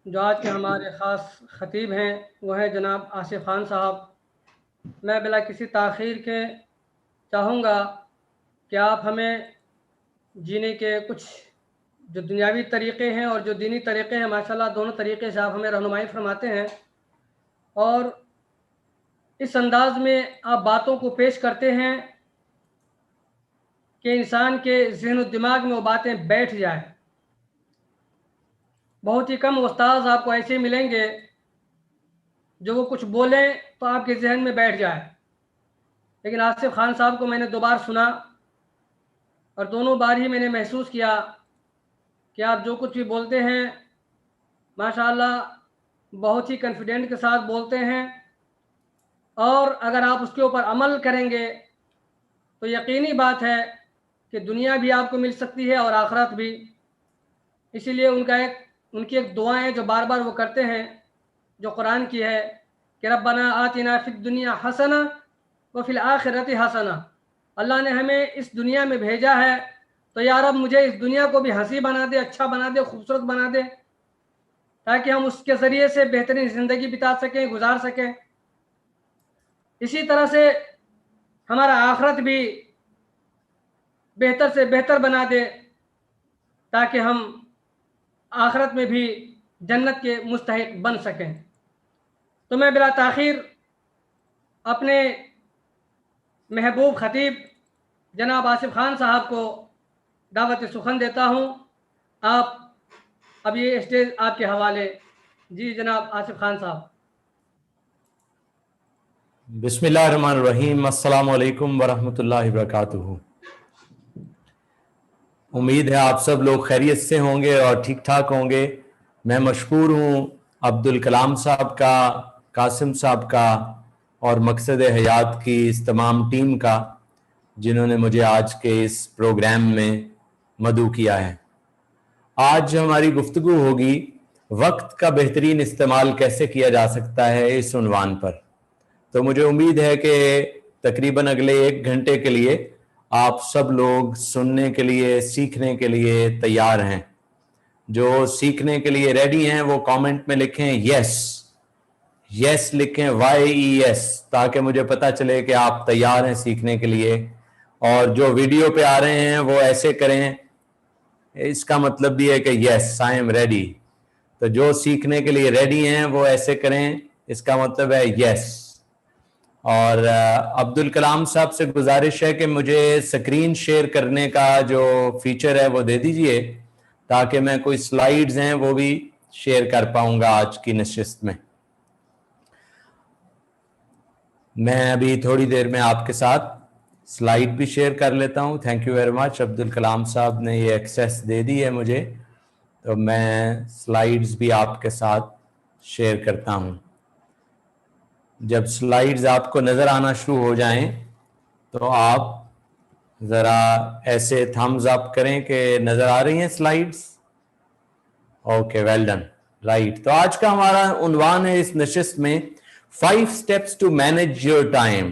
جو آج کے ہمارے خاص خطیب ہیں وہ ہیں جناب آصف خان صاحب۔ میں بلا کسی تاخیر کے چاہوں گا کہ آپ ہمیں جینے کے کچھ جو دنیاوی طریقے ہیں اور جو دینی طریقے ہیں، ماشاءاللہ دونوں طریقے سے آپ ہمیں رہنمائی فرماتے ہیں، اور اس انداز میں آپ باتوں کو پیش کرتے ہیں کہ انسان کے ذہن و دماغ میں وہ باتیں بیٹھ جائیں۔ بہت ہی کم استاذ آپ کو ایسے ملیں گے جو وہ کچھ بولیں تو آپ کے ذہن میں بیٹھ جائے، لیکن آصف خان صاحب کو میں نے 2 بار سنا اور دونوں بار ہی میں نے محسوس کیا کہ آپ جو کچھ بھی بولتے ہیں ماشاءاللہ بہت ہی کانفیڈنٹ کے ساتھ بولتے ہیں، اور اگر آپ اس کے اوپر عمل کریں گے تو یقینی بات ہے کہ دنیا بھی آپ کو مل سکتی ہے اور آخرت بھی۔ اسی لیے ان کی ایک دعائیں ہیں جو بار بار وہ کرتے ہیں، جو قرآن کی ہے کہ ربنا آتنا فی الدنیا حسنہ وفی الآخرۃ حسنہ۔ اللہ نے ہمیں اس دنیا میں بھیجا ہے تو یا رب مجھے اس دنیا کو بھی ہنسی بنا دے، اچھا بنا دے، خوبصورت بنا دے، تاکہ ہم اس کے ذریعے سے بہترین زندگی بتا سکیں، گزار سکیں۔ اسی طرح سے ہمارا آخرت بھی بہتر سے بہتر بنا دے تاکہ ہم آخرت میں بھی جنت کے مستحق بن سکیں۔ تو میں بلا تاخیر اپنے محبوب خطیب جناب آصف خان صاحب کو دعوت سخن دیتا ہوں۔ آپ اب یہ اسٹیج آپ کے حوالے۔ جی جناب آصف خان صاحب۔ بسم اللہ الرحمن الرحیم۔ السلام علیکم ورحمۃ اللہ وبرکاتہ۔ امید ہے آپ سب لوگ خیریت سے ہوں گے اور ٹھیک ٹھاک ہوں گے۔ میں مشکور ہوں عبدالکلام صاحب کا، قاسم صاحب کا اور مقصد حیات کی اس تمام ٹیم کا، جنہوں نے مجھے آج کے اس پروگرام میں مدعو کیا ہے۔ آج ہماری گفتگو ہوگی وقت کا بہترین استعمال کیسے کیا جا سکتا ہے، اس عنوان پر۔ تو مجھے امید ہے کہ تقریباً اگلے 1 گھنٹے کے لیے آپ سب لوگ سننے کے لیے، سیکھنے کے لیے تیار ہیں۔ جو سیکھنے کے لیے ریڈی ہیں وہ کامنٹ میں لکھیں یس، یس لکھیں YES، تاکہ مجھے پتا چلے کہ آپ تیار ہیں سیکھنے کے لیے۔ اور جو ویڈیو پہ آ رہے ہیں وہ ایسے کریں، اس کا مطلب بھی ہے کہ یس آئی ایم ریڈی۔ تو جو سیکھنے کے لیے ریڈی ہیں وہ ایسے کریں، اس کا مطلب ہے یس۔ اور عبدالکلام صاحب سے گزارش ہے کہ مجھے سکرین شیئر کرنے کا جو فیچر ہے وہ دے دیجئے، تاکہ میں کوئی سلائیڈز ہیں وہ بھی شیئر کر پاؤں گا آج کی نشست میں۔ میں ابھی تھوڑی دیر میں آپ کے ساتھ سلائیڈ بھی شیئر کر لیتا ہوں۔ Thank you very much, Abdul Kalam صاحب نے یہ ایکسیس دے دی ہے مجھے، تو میں سلائیڈز بھی آپ کے ساتھ شیئر کرتا ہوں۔ جب سلائیڈز آپ کو نظر آنا شروع ہو جائیں تو آپ ذرا ایسے تھمز اپ کریں کہ نظر آ رہی ہیں slides. Okay, well done, right. تو آج کا ہمارا عنوان ہے اس نشست میں 5 steps to manage your time۔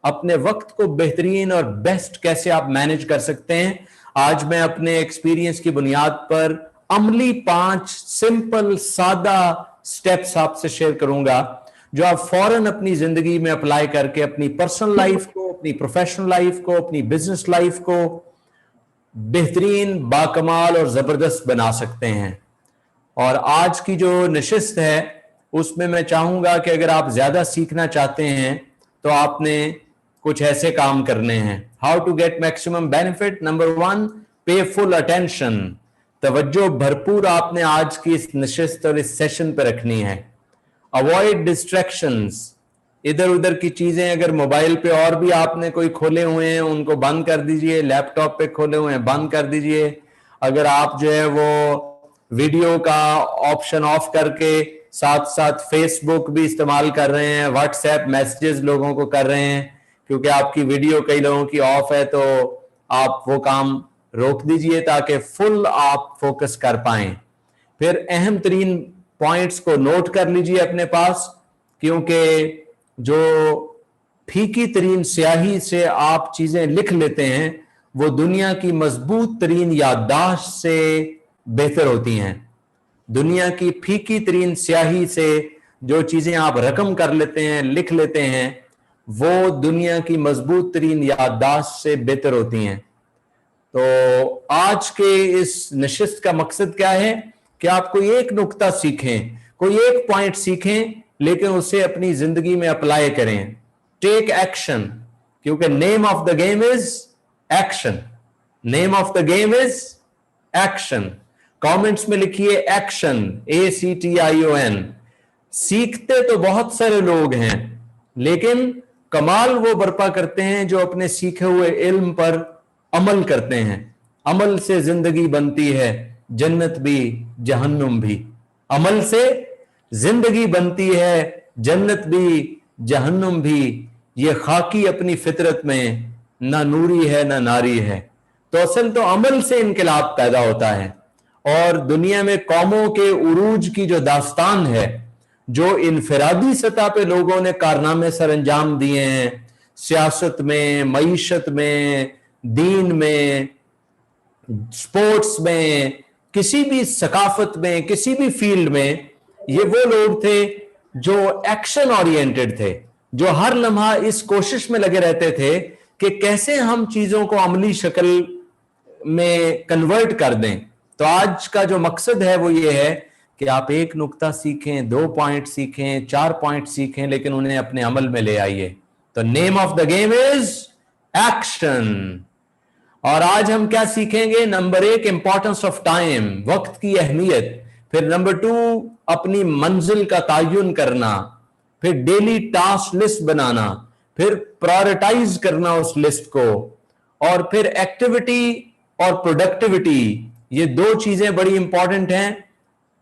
اپنے وقت کو بہترین اور بیسٹ کیسے آپ مینج کر سکتے ہیں۔ آج میں اپنے ایکسپیرینس کی بنیاد پر عملی 5 سمپل سادہ سٹیپس آپ سے شیئر کروں گا، جو آپ فوراً اپنی زندگی میں اپلائی کر کے اپنی پرسنل لائف کو، اپنی پروفیشنل لائف کو، اپنی بزنس لائف کو بہترین، باکمال اور زبردست بنا سکتے ہیں۔ اور آج کی جو نشست ہے اس میں میں چاہوں گا کہ اگر آپ زیادہ سیکھنا چاہتے ہیں تو آپ نے کچھ ایسے کام کرنے ہیں۔ How to get maximum benefit. نمبر 1، پے فل اٹینشن۔ توجہ بھرپور آپ نے آج کی اس نشست اور اس سیشن پہ رکھنی ہے۔ Avoid distractions. ادھر ادھر کی چیزیں، اگر موبائل پہ اور بھی آپ نے کوئی کھولے ہوئے ہیں ان کو بند کر دیجئے، لیپ ٹاپ پہ کھولے ہوئے ہیں بند کر دیجئے۔ اگر آپ جو ہے وہ ویڈیو کا آپشن آف کر کے ساتھ ساتھ فیس بک بھی استعمال کر رہے ہیں، واٹس ایپ میسیجز لوگوں کو کر رہے ہیں، کیونکہ آپ کی ویڈیو کئی لوگوں کی آف ہے، تو آپ وہ کام روک دیجئے تاکہ فل آپ فوکس کر پائیں۔ پھر اہم ترین پوائنٹس کو نوٹ کر لیجئے اپنے پاس، کیونکہ جو پھیکی ترین سیاہی سے آپ چیزیں لکھ لیتے ہیں وہ دنیا کی مضبوط ترین یادداشت سے بہتر ہوتی ہیں۔ दुनिया की फीकी तरीन स्याही से जो चीजें आप रकम कर लेते हैं, लिख लेते हैं, वो दुनिया की मजबूत तरीन याददाश्त से बेहतर होती हैं। तो आज के इस नशिस्त का मकसद क्या है कि आप कोई एक नुक्ता सीखें, कोई एक पॉइंट सीखें, लेकिन उसे अपनी जिंदगी में अप्लाई करें। टेक एक्शन, क्योंकि name of the game is action. Name of the game is action. Comments में लिखिए एक्शन, ACTION। सीखते तो बहुत सारे लोग हैं, लेकिन कमाल वो बर्पा करते हैं जो अपने सीखे हुए इल्म पर अमल करते हैं। अमल से जिंदगी बनती है, जन्नत भी जहन्नुम भी। अमल से जिंदगी बनती है, जन्नत भी जहन्नुम भी। ये खाकी अपनी फितरत में ना नूरी है ना नारी है। तो असल तो अमल से इनकलाब पैदा होता है। और दुनिया में कौमों के उरूज की जो दास्तान है, जो इनफरादी सतह पे लोगों ने कारनामे सर अंजाम दिए हैं, सियासत में, मईशत में, दीन में, स्पोर्ट्स में, किसी भी सकाफत में, किसी भी फील्ड में, ये वो लोग थे जो एक्शन ओरिएंटेड थे, जो हर लम्हा इस कोशिश में लगे रहते थे कि कैसे हम चीजों को अमली शक्ल में कन्वर्ट कर दें। तो आज का जो मकसद है वो ये है कि आप एक नुक्ता सीखें, 2 पॉइंट सीखें, 4 पॉइंट सीखें, लेकिन उन्हें अपने अमल में ले आइए। तो name of the game is action. और आज हम क्या सीखेंगे? नंबर 1 इंपॉर्टेंस ऑफ टाइम, वक्त की अहमियत। फिर नंबर 2 अपनी मंजिल का तयन करना। फिर डेली टास्क लिस्ट बनाना। फिर प्रायोरिटाइज करना उस लिस्ट को। और फिर एक्टिविटी और प्रोडक्टिविटी, ये 2 चीजें बड़ी इंपॉर्टेंट हैं।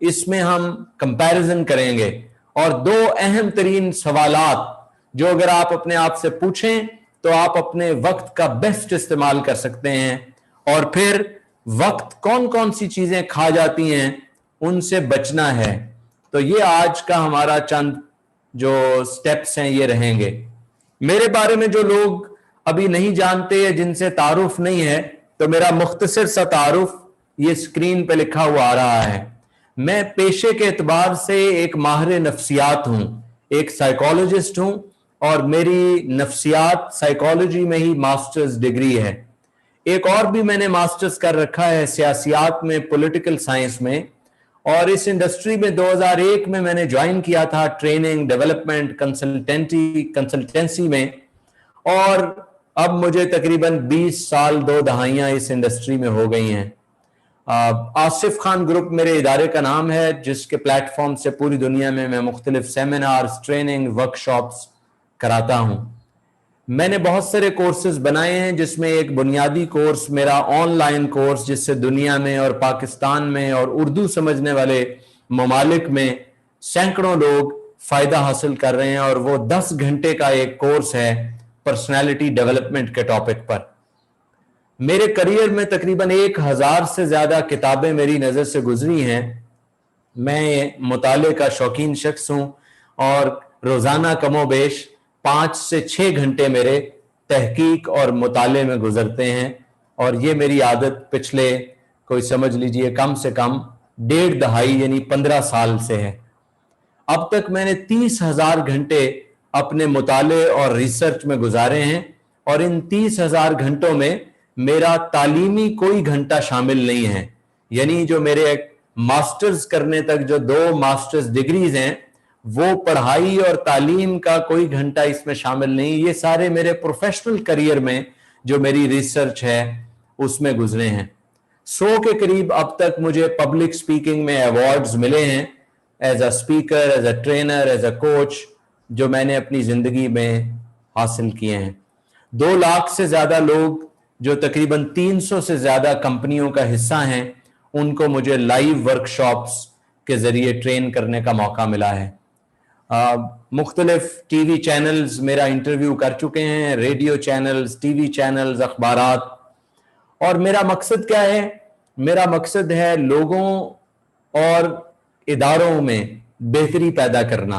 इसमें हम कंपैरिजन करेंगे। और 2 अहम तरीन सवालात जो अगर आप अपने आप से पूछें तो आप अपने वक्त का बेस्ट इस्तेमाल कर सकते हैं। और फिर वक्त कौन कौन सी चीजें खा जाती हैं, उनसे बचना है। तो ये आज का हमारा चंद जो स्टेप्स हैं ये रहेंगे। मेरे बारे में जो लोग अभी नहीं जानते या जिनसे तारुफ नहीं है, तो मेरा मुख्तसर सा तारुफ ये स्क्रीन पे लिखा हुआ आ रहा है। मैं पेशे के एतबार से एक माहिर नफ्सियात हूं, एक साइकोलॉजिस्ट हूं, और मेरी नफ्सियात साइकोलॉजी में ही मास्टर्स डिग्री है। एक और भी मैंने मास्टर्स कर रखा है सियासियात में, पॉलिटिकल साइंस में। और इस इंडस्ट्री में 2001 में मैंने ज्वाइन किया था ट्रेनिंग, डेवलपमेंट, कंसल्टेंसी में। और अब मुझे तकरीबन 20 साल, 2 दहाइयां इस इंडस्ट्री में हो गई हैं। आसिफ खान ग्रुप मेरे इदारे का नाम है, जिसके प्लेटफॉर्म से पूरी दुनिया में मैं मुख्तलिफ सेमिनार्स, ट्रेनिंग, वर्कशॉप्स कराता हूं। मैंने बहुत सारे कोर्सेज बनाए हैं, जिसमें एक बुनियादी कोर्स मेरा ऑनलाइन कोर्स, जिससे दुनिया में और पाकिस्तान में और उर्दू समझने वाले ममालिक में सैकड़ों लोग फायदा हासिल कर रहे हैं। और वो 10 घंटे का एक कोर्स है पर्सनैलिटी डेवलपमेंट के टॉपिक पर। मेरे करियर में तकरीबन 1000 से ज्यादा किताबें मेरी नजर से गुजरी हैं। मैं मुताले का शौकीन शख्स हूं और रोजाना कमोबेश 5 से 6 घंटे मेरे तहकीक और मुताले में गुजरते हैं। और ये मेरी आदत पिछले कोई समझ लीजिए कम से कम 1.5 दहाई यानी 15 साल से है। अब तक मैंने 30,000 घंटे अपने मुताले और रिसर्च में गुजारे हैं। और इन 30,000 घंटों में मेरा तालीमी कोई घंटा शामिल नहीं है। यानी जो मेरे मास्टर्स करने तक जो 2 मास्टर्स डिग्रीज हैं, वो पढ़ाई और तालीम का कोई घंटा इसमें शामिल नहीं। ये सारे मेरे प्रोफेशनल करियर में जो मेरी रिसर्च है उसमें गुजरे हैं। 100 के करीब अब तक मुझे पब्लिक स्पीकिंग में अवार्ड्स मिले हैं, as a speaker, as a trainer, as a coach, जो मैंने अपनी जिंदगी में हासिल किए हैं। 2 लाख से ज्यादा लोग, जो तकरीबन 300 से ज्यादा कंपनियों का हिस्सा हैं, उनको मुझे लाइव वर्कशॉप्स के जरिए ट्रेन करने का मौका मिला है। मुख्तलिफ टीवी चैनल्स मेरा इंटरव्यू कर चुके हैं, रेडियो चैनल्स, टीवी चैनल्स, अखबारात। और मेरा मकसद क्या है? मेरा मकसद है लोगों और इदारों में बेहतरी पैदा करना।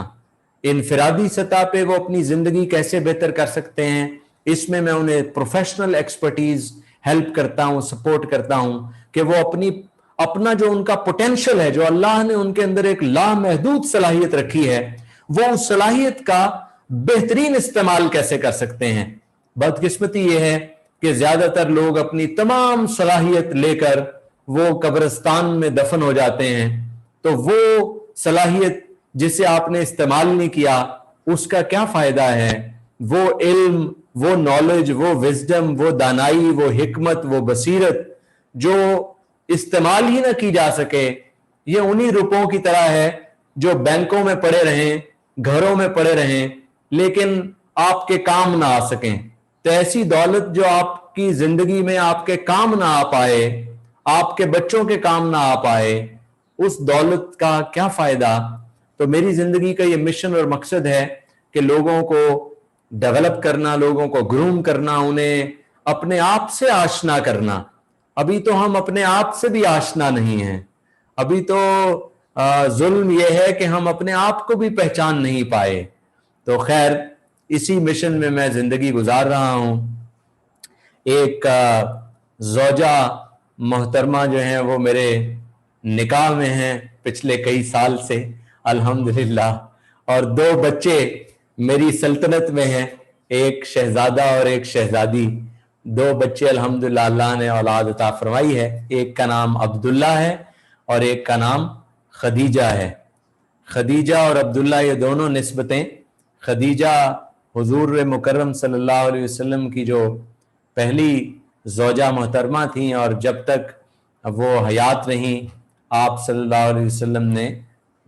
इनफरादी सतह पे वो अपनी जिंदगी कैसे बेहतर कर सकते हैं, इसमें मैं उन्हें प्रोफेशनल एक्सपर्टीज हेल्प करता हूं, सपोर्ट करता हूं कि वो अपना जो उनका पोटेंशियल है, जो अल्लाह ने उनके अंदर एक लामहदूद सलाहियत रखी है, वो उस सलाहियत का बेहतरीन इस्तेमाल कैसे कर सकते हैं। बदकिस्मती ये है कि ज्यादातर लोग अपनी तमाम सलाहियत लेकर वो कब्रिस्तान में दफन हो जाते हैं। तो वो सलाहियत जिसे आपने इस्तेमाल नहीं किया, उसका क्या फायदा है। वो इल्म, वो नॉलेज, वो विजडम, वो दानाई, वो हिकमत, वो बसीरत जो इस्तेमाल ही ना की जा सके, ये उन्हीं रुपयों की तरह है जो बैंकों में पड़े रहें, घरों में पड़े रहें, लेकिन आपके काम ना आ सकें। तो ऐसी दौलत जो आपकी जिंदगी में आपके काम ना आ पाए, आपके बच्चों के काम ना आ पाए, उस दौलत का क्या फायदा। तो मेरी जिंदगी का ये मिशन और मकसद है कि लोगों को डेवलप करना, लोगों को ग्रूम करना, उन्हें अपने आप से आशना करना। अभी तो हम अपने आप से भी आशना नहीं हैं। अभी तो जुल्म यह है कि हम अपने आप को भी पहचान नहीं पाए। तो खैर, इसी मिशन में मैं जिंदगी गुजार रहा हूं। एक ज़ौजा मोहतरमा जो हैं वो मेरे निकाह में हैं पिछले कई साल से अल्हम्दुलिल्लाह, और 2 बच्चे मेरी सल्तनत में हैं, एक शहजादा और एक शहजादी। 2 बच्चे अल्हम्दुलिल्लाह अल्लाह ने औलाद अता फरमाई है। एक का नाम अब्दुल्ला है और एक का नाम खदीजा है। खदीजा और अब्दुल्ला ये दोनों निस्बतें, खदीजा हुजूर मुकर्रम सल्लल्लाहु अलैहि वसल्लम की जो पहली ज़ौजा मोहतरमा थी, और जब तक वो हयात रहीं आप सल्लल्लाहु अलैहि वसल्लम ने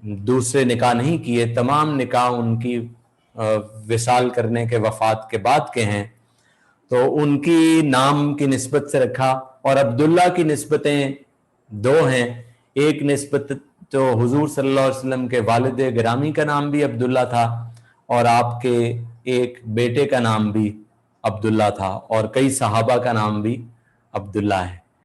दूसरे निकाह नहीं किए। तमाम निकाह उनकी विसाल करने के, वफात के बाद के हैं। तो उनकी नाम की निस्बत से रखा। और अब्दुल्ला की निस्बतें 2 हैं। एक निस्बत तो हुजूर सल्लल्लाहु अलैहि वसल्लम के वालिद गिरामी का नाम भी अब्दुल्ला था, और आपके एक बेटे का नाम भी अब्दुल्ला था, और कई सहाबा का नाम भी अब्दुल्ला है।